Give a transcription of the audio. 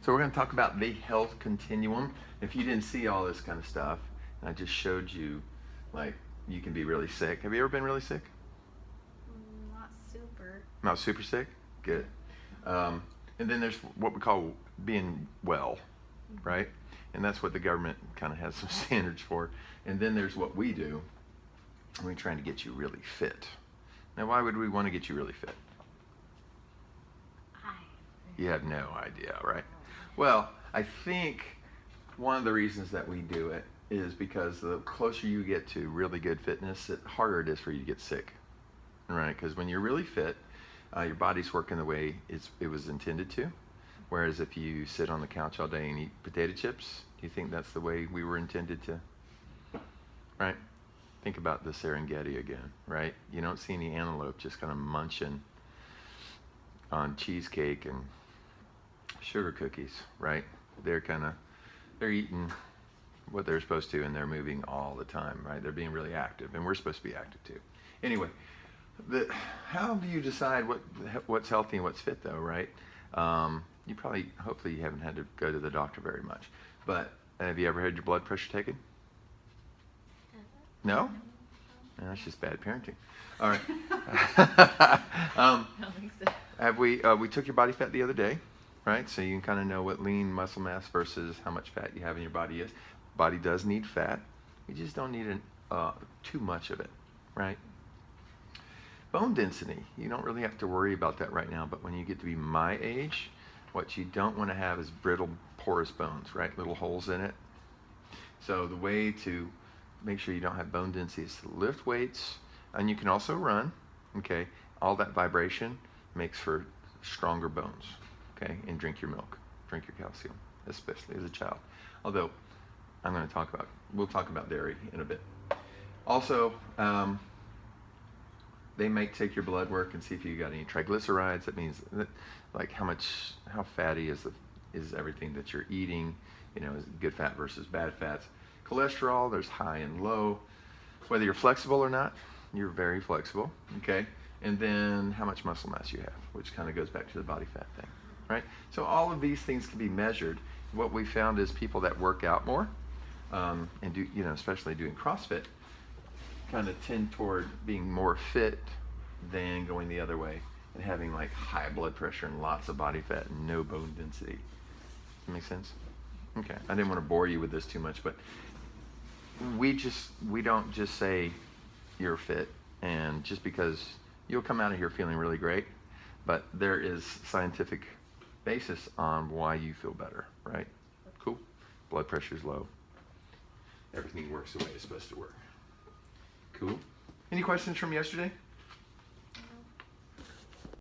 So we're going to talk about the health continuum. If you didn't see all this kind of stuff, and I just showed you, like, you can be really sick. Have you ever been really sick? Not super. Not super sick? Good. And then there's what we call being well, right? And that's what the government kind of has some standards for. And then there's what we do. We're trying to get you really fit. Now, why would we want to get you really fit? You have no idea, right? Well, I think one of the reasons that we do it is because the closer you get to really good fitness, the harder it is for you to get sick, right? Because when you're really fit, your body's working the way it was intended to. Whereas if you sit on the couch all day and eat potato chips, do you think that's the way we were intended to? Right? Think about the Serengeti again, right? You don't see any antelope just kind of munching on cheesecake and sugar cookies, right? They're eating what they're supposed to, and they're moving all the time, right? They're being really active, and we're supposed to be active too. Anyway, how do you decide what's healthy and what's fit, though, right? Hopefully you haven't had to go to the doctor very much, but have you ever had your blood pressure taken? No? No, that's just bad parenting. All right. I don't think so. We took your body fat the other day, right? So you can kind of know what lean muscle mass versus how much fat you have in your body is. Body does need fat. We just don't need too much of it, right? Bone density, you don't really have to worry about that right now, but when you get to be my age, what you don't want to have is brittle, porous bones, right? Little holes in it. So the way to make sure you don't have bone density is to lift weights, and you can also run, okay? All that vibration makes for stronger bones, okay? And drink your milk, drink your calcium, especially as a child. Although, we'll talk about dairy in a bit. Also, they might take your blood work and see if you got any triglycerides. That means like how fatty is everything that you're eating, is good fat versus bad fats. Cholesterol, there's high and low. Whether you're flexible or not, you're very flexible, okay? And then how much muscle mass you have, which kind of goes back to the body fat thing, right? So all of these things can be measured. What we found is people that work out more and do, especially doing CrossFit, kind of tend toward being more fit than going the other way and having like high blood pressure and lots of body fat and no bone density. Does that make sense? Okay, I didn't want to bore you with this too much, but we don't just say you're fit, and just because you'll come out of here feeling really great, but there is scientific basis on why you feel better, right? Cool. Blood pressure's low. Everything works the way it's supposed to work. Cool. Any questions from yesterday?